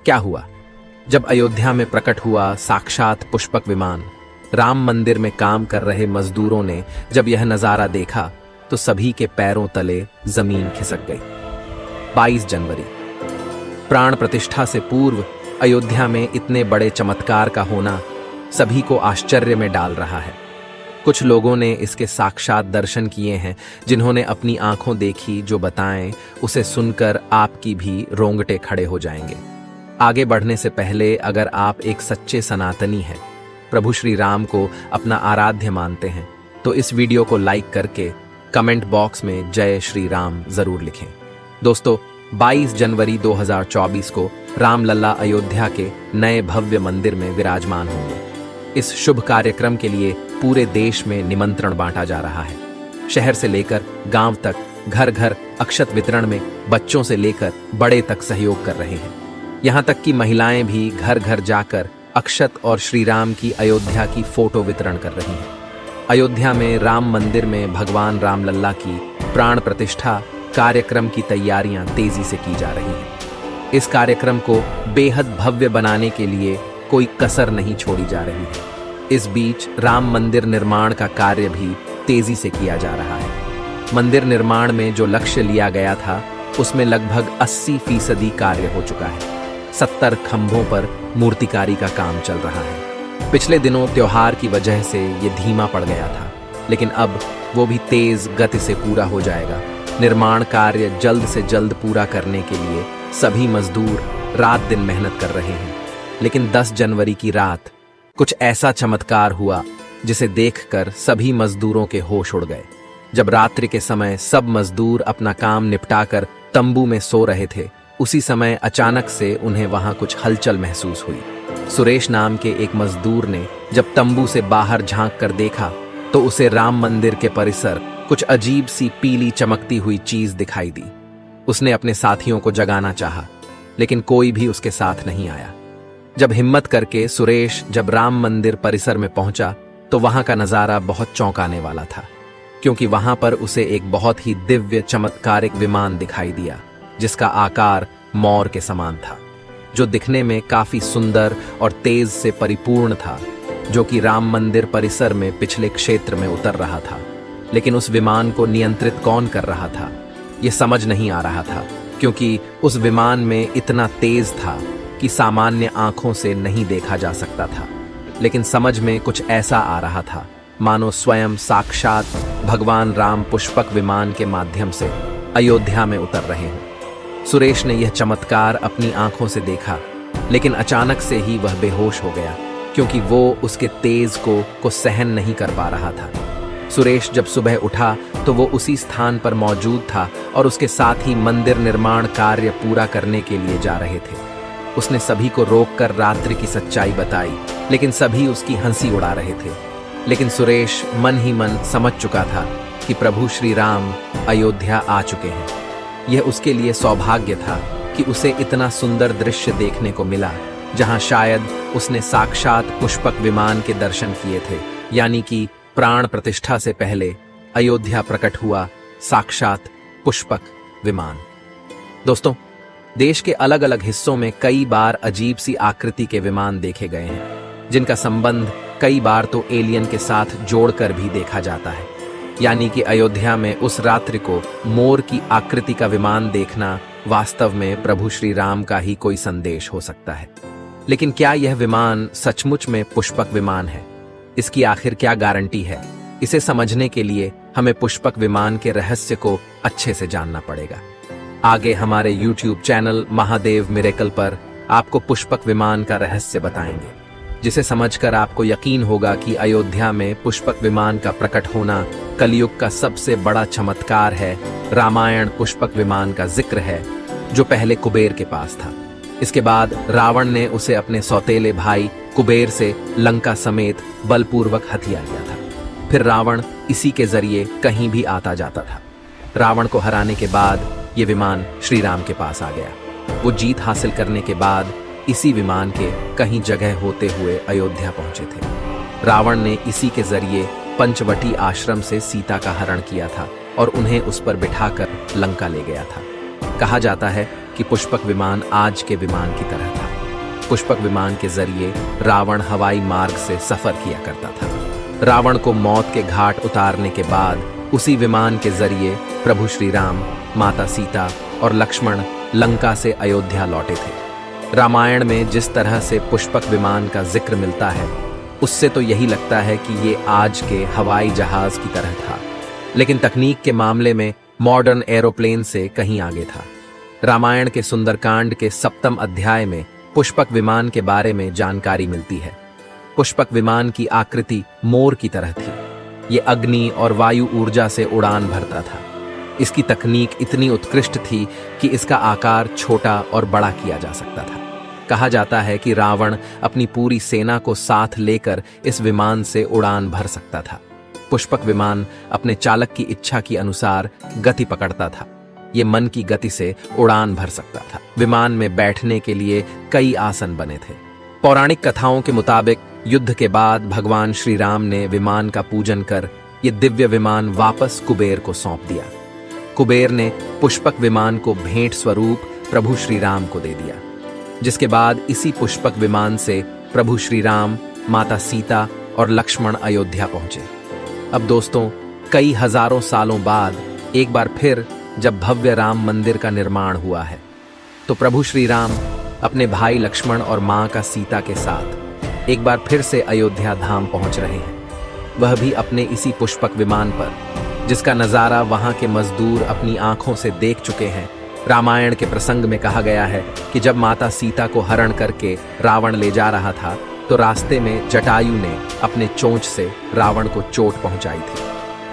क्या हुआ? जब अयोध्या में प्रकट हुआ साक्षात पुष्पक विमान, राम मंदिर में काम कर रहे मजदूरों ने जब यह नजारा देखा तो सभी के पैरों तले जमीन खिसक गई। 22 जनवरी, प्राण प्रतिष्ठा से पूर्व अयोध्या में इतने बड़े चमत्कार का होना सभी को आश्चर्य में डाल रहा है। कुछ लोगों ने इसके साक्षात दर्शन किए हैं, जिन्होंने अपनी आंखों देखी जो बताएं, उसे सुनकर आपकी भी रोंगटे खड़े हो जाएंगे। आगे बढ़ने से पहले अगर आप एक सच्चे सनातनी हैं, प्रभु श्री राम को अपना आराध्य मानते हैं, तो इस वीडियो को लाइक करके कमेंट बॉक्स में जय श्री राम जरूर लिखें। दोस्तों, 22 जनवरी 2024 को रामलला अयोध्या के नए भव्य मंदिर में विराजमान होंगे। इस शुभ कार्यक्रम के लिए पूरे देश में निमंत्रण बांटा जा रहा है। शहर से लेकर गांव तक घर घर अक्षत वितरण में बच्चों से लेकर बड़े तक सहयोग कर रहे हैं। यहां तक कि महिलाएं भी घर घर जाकर अक्षत और श्री राम की अयोध्या की फोटो वितरण कर रही हैं। अयोध्या में राम मंदिर में भगवान रामलल्ला की प्राण प्रतिष्ठा कार्यक्रम की तैयारियां तेजी से की जा रही हैं। इस कार्यक्रम को बेहद भव्य बनाने के लिए कोई कसर नहीं छोड़ी जा रही है। इस बीच राम मंदिर निर्माण का कार्य भी तेजी से किया जा रहा है। मंदिर निर्माण में जो लक्ष्य लिया गया था, उसमें लगभग 80% कार्य हो चुका है। 70 खंभों पर मूर्तिकारी का काम चल रहा है। पिछले दिनों त्योहार की वजह से ये धीमा पड़ गया था, लेकिन अब वो भी तेज गति से पूरा हो जाएगा। निर्माण कार्य जल्द से जल्द पूरा करने के लिए सभी मजदूर रात दिन मेहनत कर रहे हैं। लेकिन 10 जनवरी की रात कुछ ऐसा चमत्कार हुआ जिसे देखकर सभी मजदूरों के होश उड़ गए। जब रात्रि के समय सब मजदूर अपना काम निपटाकर तंबू में सो रहे थे, उसी समय अचानक से उन्हें वहां कुछ हलचल महसूस हुई। सुरेश नाम के एक मजदूर ने जब तंबू से बाहर झांक कर देखा तो उसे राम मंदिर के परिसर कुछ अजीब सी पीली चमकती हुई चीज दिखाई दी। उसने अपने साथियों को जगाना चाहा, लेकिन कोई भी उसके साथ नहीं आया। जब हिम्मत करके सुरेश जब राम मंदिर परिसर में पहुंचा तो वहां का नजारा बहुत चौंकाने वाला था, क्योंकि वहां पर उसे एक बहुत ही दिव्य चमत्कारिक विमान दिखाई दिया, जिसका आकार मोर के समान था, जो दिखने में काफी सुंदर और तेज से परिपूर्ण था, जो कि राम मंदिर परिसर में पिछले क्षेत्र में उतर रहा था। लेकिन उस विमान को नियंत्रित कौन कर रहा था, यह समझ नहीं आ रहा था, क्योंकि उस विमान में इतना तेज था कि सामान्य आंखों से नहीं देखा जा सकता था। लेकिन समझ में कुछ ऐसा आ रहा था मानो स्वयं साक्षात भगवान राम पुष्पक विमान के माध्यम से अयोध्या में उतर रहे हों। सुरेश ने यह चमत्कार अपनी आंखों से देखा, लेकिन अचानक से ही वह बेहोश हो गया, क्योंकि वो उसके तेज को सहन नहीं कर पा रहा था। सुरेश जब सुबह उठा तो वो उसी स्थान पर मौजूद था और उसके साथ ही मंदिर निर्माण कार्य पूरा करने के लिए जा रहे थे। उसने सभी को रोककर रात्रि की सच्चाई बताई, लेकिन सभी उसकी हंसी उड़ा रहे थे। लेकिन सुरेश मन ही मन समझ चुका था कि प्रभु श्री राम अयोध्या आ चुके हैं। यह उसके लिए सौभाग्य था कि उसे इतना सुंदर दृश्य देखने को मिला, जहां शायद उसने साक्षात पुष्पक विमान के दर्शन किए थे, यानी कि प्राण प्रतिष्ठा से पहले अयोध्या प्रकट हुआ साक्षात पुष्पक विमान। दोस्तों, देश के अलग अलग हिस्सों में कई बार अजीब सी आकृति के विमान देखे गए हैं, जिनका संबंध कई बार तो एलियन के साथ जोड़कर भी देखा जाता है। यानी कि अयोध्या में उस रात्रि को मोर की आकृति का विमान देखना वास्तव में प्रभु श्री राम का ही कोई संदेश हो सकता है। लेकिन क्या यह विमान सचमुच में पुष्पक विमान है? इसकी आखिर क्या गारंटी है? इसे समझने के लिए हमें पुष्पक विमान के रहस्य को अच्छे से जानना पड़ेगा। आगे हमारे YouTube चैनल महादेव मिरेकल पर आपको पुष्पक विमान का रहस्य बताएंगे, जिसे समझकर आपको यकीन होगा कि अयोध्या में पुष्पक विमान का प्रकट होना कलयुग का सबसे बड़ा चमत्कार है। रामायण पुष्पक विमान का जिक्र है, जो पहले कुबेर के पास था। इसके बाद रावण ने उसे अपने सौतेले भाई कुबेर से लंका समेत बलपूर्वक हथिया लिया था। फिर रावण इसी के जरिए कहीं भी आता जाता था। रावण को हराने के बाद ये विमान श्री राम के पास आ गया। वो जीत हासिल करने के बाद इसी विमान के कहीं जगह होते हुए अयोध्या पहुंचे थे। रावण ने इसी के जरिए पंचवटी आश्रम से सीता का हरण किया था और उन्हें उस पर बिठाकर लंका ले गया था। कहा जाता है कि पुष्पक विमान आज के विमान की तरह था। पुष्पक विमान के जरिए रावण हवाई मार्ग से सफर किया करता था। रावण को मौत के घाट उतारने के बाद उसी विमान के जरिए प्रभु श्री राम, माता सीता और लक्ष्मण लंका से अयोध्या लौटे थे। रामायण में जिस तरह से पुष्पक विमान का जिक्र मिलता है, उससे तो यही लगता है कि ये आज के हवाई जहाज की तरह था, लेकिन तकनीक के मामले में मॉडर्न एरोप्लेन से कहीं आगे था। रामायण के सुंदरकांड के 7वें अध्याय में पुष्पक विमान के बारे में जानकारी मिलती है। पुष्पक विमान की आकृति मोर की तरह थी। ये अग्नि और वायु ऊर्जा से उड़ान भरता था। इसकी तकनीक इतनी उत्कृष्ट थी कि इसका आकार छोटा और बड़ा किया जा सकता था। कहा जाता है कि रावण अपनी पूरी सेना को साथ लेकर इस विमान से उड़ान भर सकता था। पुष्पक विमान अपने चालक की इच्छा के अनुसार गति पकड़ता था। ये मन की गति से उड़ान भर सकता था। विमान में बैठने के लिए कई आसन बने थे। पौराणिक कथाओं के मुताबिक युद्ध के बाद भगवान श्री राम ने विमान का पूजन कर ये दिव्य विमान वापस कुबेर को सौंप दिया। कुबेर ने पुष्पक विमान को भेंट स्वरूप प्रभु श्री राम को दे दिया, जिसके बाद इसी पुष्पक विमान से प्रभु श्री राम, माता सीता और लक्ष्मण अयोध्या पहुंचे। अब दोस्तों, कई हजारों सालों बाद एक बार फिर जब भव्य राम मंदिर का निर्माण हुआ है, तो प्रभु श्री राम अपने भाई लक्ष्मण और मां का सीता के साथ एक बार फिर से अयोध्या धाम पहुंच रहे हैं, वह भी अपने इसी पुष्पक विमान पर, जिसका नजारा वहां के मजदूर अपनी आंखों से देख चुके हैं। रामायण के प्रसंग में कहा गया है कि जब माता सीता को हरण करके रावण ले जा रहा था, तो रास्ते में जटायु ने अपने चोंच से रावण को चोट पहुंचाई थी।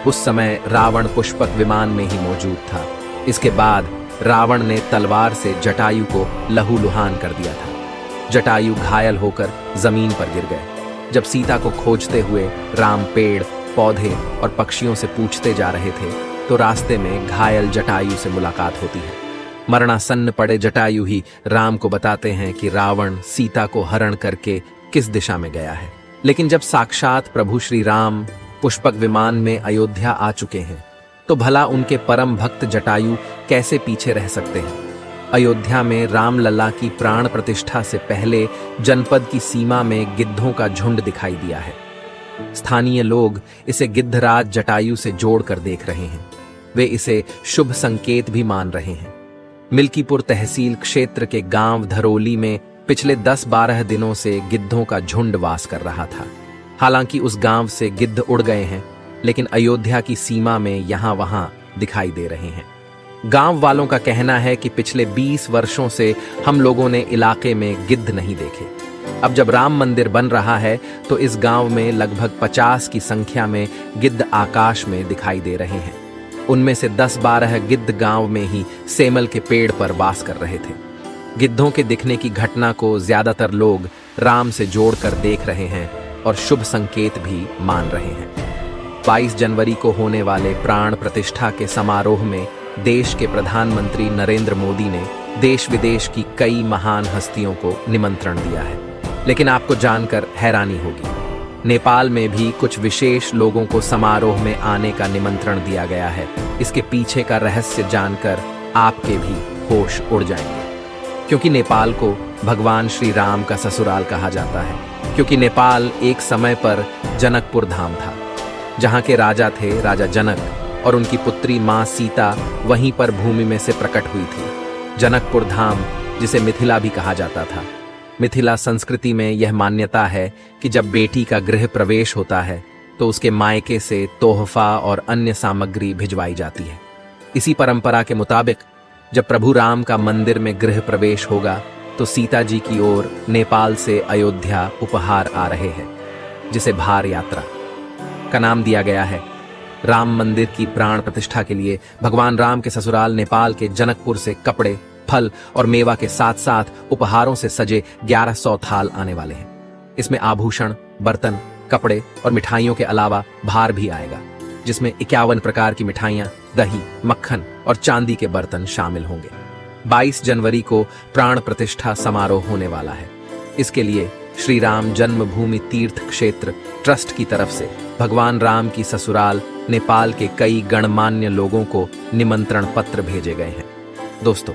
उस समय रावण पुष्पक विमान में ही मौजूद था। इसके बाद रावण ने तलवार से जटायु को लहूलुहान कर दिया था। जटायु घायल होकर जमीन पर गिर गए। जब सीता को खोजते हुए राम पेड़, पौधे और पक्षियों से पूछते जा रहे थे, तो रास्ते में घायल जटायु से मुलाकात होती है। मरणासन्न पड़े जटायु ही राम को बताते हैं कि रावण सीता को हरण करके किस दिशा में गया है। लेकिन जब साक्षात प्रभु श्री राम पुष्पक विमान में अयोध्या आ चुके हैं, तो भला उनके परम भक्त जटायु कैसे पीछे रह सकते हैं। अयोध्या में रामलला की प्राण प्रतिष्ठा से पहले जनपद की सीमा में गिद्धों का झुंड दिखाई दिया है। स्थानीय लोग इसे गिद्धराज जटायु से जोड़कर देख रहे हैं। वे इसे शुभ संकेत भी मान रहे हैं। मिल्कीपुर तहसील क्षेत्र के गांव धरोली में पिछले 10-12 दिनों से गिद्धों का झुंड वास कर रहा था। हालांकि उस गांव से गिद्ध उड़ गए हैं, लेकिन अयोध्या की सीमा में यहां वहां दिखाई दे रहे हैं। गांव वालों का कहना है कि पिछले 20 वर्षों से हम लोगों ने इलाके में गिद्ध नहीं देखे। अब जब राम मंदिर बन रहा है, तो इस गांव में लगभग 50 की संख्या में गिद्ध आकाश में दिखाई दे रहे हैं। उनमें से 10-12 गिद्ध गांव में ही सेमल के पेड़ पर वास कर रहे थे। गिद्धों के दिखने की घटना को ज्यादातर लोग राम से जोड़कर देख रहे हैं और शुभ संकेत भी मान रहे हैं। 22 जनवरी को होने वाले प्राण प्रतिष्ठा के समारोह में देश के प्रधानमंत्री नरेंद्र मोदी ने देश विदेश की कई महान हस्तियों को निमंत्रण दिया है। लेकिन आपको जानकर हैरानी होगी, नेपाल में भी कुछ विशेष लोगों को समारोह में आने का निमंत्रण दिया गया है। इसके पीछे का रहस्य जानकर आपके भी होश उड़ जाएंगे, क्योंकि नेपाल को भगवान श्री राम का ससुराल कहा जाता है। क्योंकि नेपाल एक समय पर जनकपुर धाम था, जहां के राजा थे राजा जनक, और उनकी पुत्री मां सीता वहीं पर भूमि में से प्रकट हुई थी। जनकपुर धाम, जिसे मिथिला भी कहा जाता था। मिथिला संस्कृति में यह मान्यता है कि जब बेटी का गृह प्रवेश होता है, तो उसके मायके से तोहफा और अन्य सामग्री भिजवाई जाती है। इसी परंपरा के मुताबिक जब प्रभु राम का मंदिर में गृह प्रवेश होगा, तो सीता जी की ओर नेपाल से अयोध्या उपहार आ रहे हैं, जिसे भार यात्रा का नाम दिया गया है। राम मंदिर की प्राण प्रतिष्ठा के लिए भगवान राम के ससुराल नेपाल के जनकपुर से कपड़े, फल और मेवा के साथ साथ उपहारों से सजे 1100 थाल आने वाले हैं। इसमें आभूषण, बर्तन, कपड़े और मिठाइयों के अलावा भार भी आएगा, जिसमें 51 प्रकार की मिठाइयां, दही, मक्खन और चांदी के बर्तन शामिल होंगे। 22 जनवरी को प्राण प्रतिष्ठा समारोह होने वाला है। इसके लिए श्री राम जन्मभूमि तीर्थ क्षेत्र ट्रस्ट की तरफ से भगवान राम की ससुराल नेपाल के कई गणमान्य लोगों को निमंत्रण पत्र भेजे गए हैं। दोस्तों,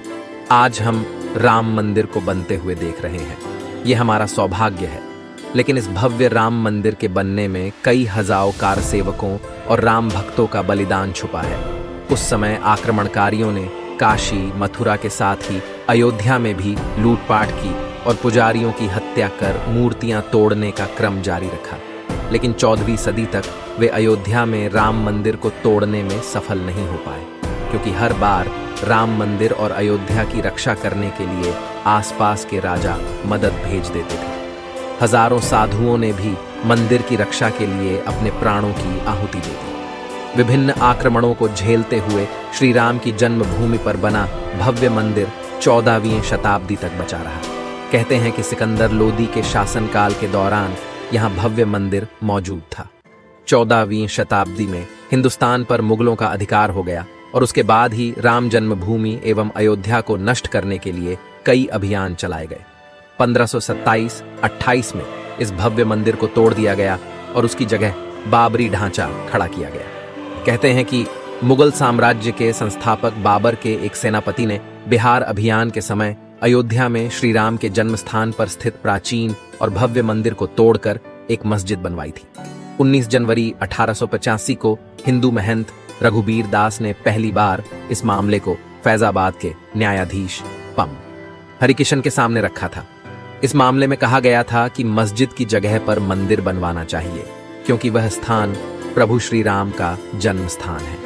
आज हम राम मंदिर को बनते हुए देख रहे हैं। ये हमारा सौभाग्य है। लेकिन इस भव्य राम मंदिर के बनने में कई हजारों कार सेवकों और राम भक्तों का बलिदान छुपा है। उस समय आक्रमणकारियों ने काशी, मथुरा के साथ ही अयोध्या में भी लूटपाट की और पुजारियों की हत्या कर मूर्तियां तोड़ने का क्रम जारी रखा। लेकिन 14वीं सदी तक वे अयोध्या में राम मंदिर को तोड़ने में सफल नहीं हो पाए, क्योंकि हर बार राम मंदिर और अयोध्या की रक्षा करने के लिए आसपास के राजा मदद भेज देते थे। हजारों साधुओं ने भी मंदिर की रक्षा के लिए अपने प्राणों की आहुति दे दी। विभिन्न आक्रमणों को झेलते हुए श्री राम की जन्मभूमि पर बना भव्य मंदिर 14वीं शताब्दी तक बचा रहा। कहते हैं कि सिकंदर लोदी के शासनकाल के दौरान यहाँ भव्य मंदिर मौजूद था। 14वीं शताब्दी में हिंदुस्तान पर मुगलों का अधिकार हो गया और उसके बाद ही राम जन्मभूमि एवं अयोध्या को नष्ट करने के लिए कई अभियान चलाए गए। 1527-28 में इस भव्य मंदिर को तोड़ दिया गया और उसकी जगह बाबरी ढांचा खड़ा किया गया। कहते हैं कि मुगल साम्राज्य के संस्थापक बाबर के एक सेनापति ने बिहार अभियान के समय अयोध्या में श्री राम के जन्म स्थान पर स्थित प्राचीन और भव्य मंदिर को तोड़कर एक मस्जिद बनवाई थी। 19 जनवरी 1885 को हिंदू महंत रघुबीर दास ने पहली बार इस मामले को फैजाबाद के न्यायाधीश पम हरिकिशन के सामने रखा था। इस मामले में कहा गया था कि मस्जिद की जगह पर मंदिर बनवाना चाहिए, क्योंकि वह स्थान प्रभु श्री राम का जन्म स्थान है।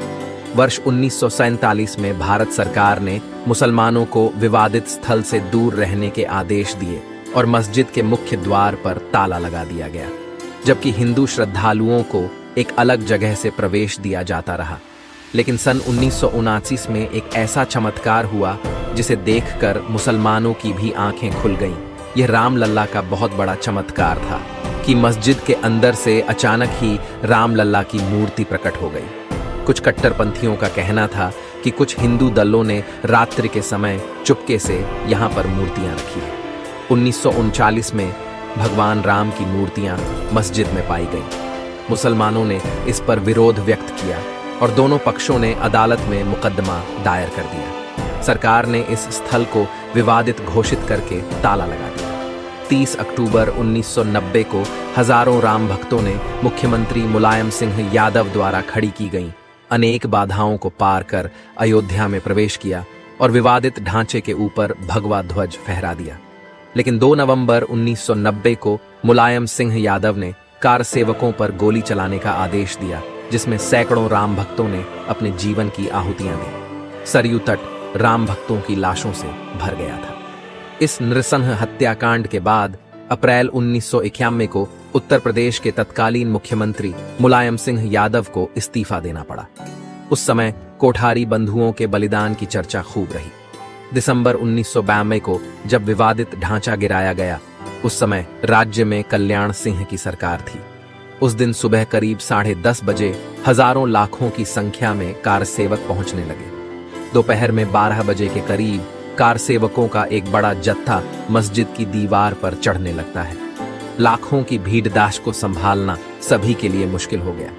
वर्ष 1947 में भारत सरकार ने मुसलमानों को विवादित स्थल से दूर रहने के आदेश दिए और मस्जिद के मुख्य द्वार पर ताला लगा दिया गया, जबकि हिंदू श्रद्धालुओं को एक अलग जगह से प्रवेश दिया जाता रहा। लेकिन सन 1979 में एक ऐसा चमत्कार हुआ जिसे देखकर मुसलमानों की भी आंखें खुल गईं। यह रामलल्ला का बहुत बड़ा चमत्कार था कि मस्जिद के अंदर से अचानक ही रामलल्ला की मूर्ति प्रकट हो गई। कुछ कट्टरपंथियों का कहना था कि कुछ हिंदू दलों ने रात्रि के समय चुपके से यहाँ पर मूर्तियां रखी हैं। 1939 में भगवान राम की मूर्तियां मस्जिद में पाई गईं। मुसलमानों ने इस पर विरोध व्यक्त किया और दोनों पक्षों ने अदालत में मुकदमा दायर कर दिया। सरकार ने इस स्थल को विवादित घोषित करके ताला लगा दिया। 30 अक्टूबर 1990 को हजारों राम भक्तों ने मुख्यमंत्री मुलायम सिंह यादव द्वारा खड़ी की गईं अनेक बाधाओं को पार कर अयोध्या में प्रवेश किया और विवादित ढांचे के ऊपर भगवा ध्वज फहरा दिया। लेकिन 2 नवंबर 1990 को मुलायम सिंह यादव ने कार सेवकों पर गोली चलाने का आदेश दिया, जिसमें सैकड़ों राम भक्तों ने अपने जीवन की आहुतियां दी। सरयू तट राम भक्तों की लाशों से भर गया था। इस नृशंस हत्याकांड के बाद अप्रैल 1991 को उत्तर प्रदेश के तत्कालीन मुख्यमंत्री मुलायम सिंह यादव को इस्तीफा देना पड़ा। उस समय कोठारी बंधुओं के बलिदान की चर्चा खूब रही। दिसंबर 1992 को जब विवादित ढांचा गिराया गया, उस समय राज्य में कल्याण सिंह की सरकार थी। उस दिन सुबह करीब 10:30 बजे हजारों लाखों की संख्या में कार सेवक पहुंचने लगे। दोपहर में 12 बजे के करीब कार सेवकों का एक बड़ा जत्था मस्जिद की दीवार पर चढ़ने लगता है। लाखों की भीड़दाश को संभालना सभी के लिए मुश्किल हो गया।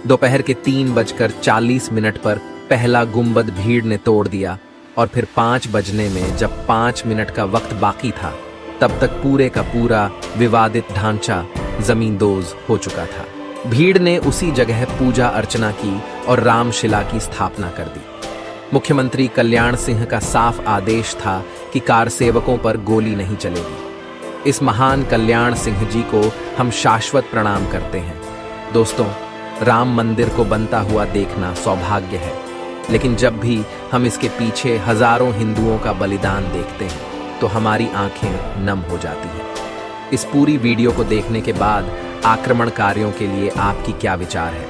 दोपहर के 3:40 पर पहला गुंबद भीड़ ने तोड़ दिया और फिर 5 बजने में जब 5 मिनट का वक्त बाकी था, तब तक पूरे का पूरा विवादित ढांचा जमींदोज हो चुका था। भीड़ ने उसी जगह पूजा अर्चना की और रामशिला की स्थापना कर दी। मुख्यमंत्री कल्याण सिंह का साफ आदेश था कि कार सेवकों पर गोली नहीं चलेगी। इस महान कल्याण सिंह जी को हम शाश्वत प्रणाम करते हैं। दोस्तों, राम मंदिर को बनता हुआ देखना सौभाग्य है, लेकिन जब भी हम इसके पीछे हजारों हिंदुओं का बलिदान देखते हैं तो हमारी आंखें नम हो जाती हैं। इस पूरी वीडियो को देखने के बाद आक्रमणकारियों के लिए आपकी क्या विचार है,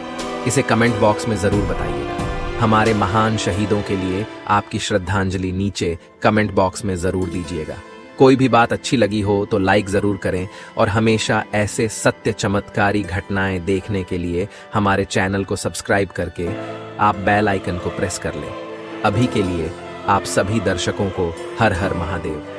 इसे कमेंट बॉक्स में जरूर बताइएगा। हमारे महान शहीदों के लिए आपकी श्रद्धांजलि नीचे कमेंट बॉक्स में जरूर दीजिएगा। कोई भी बात अच्छी लगी हो तो लाइक जरूर करें और हमेशा ऐसे सत्य चमत्कारी घटनाएं देखने के लिए हमारे चैनल को सब्सक्राइब करके आप बेल आइकन को प्रेस कर लें। अभी के लिए आप सभी दर्शकों को हर हर महादेव।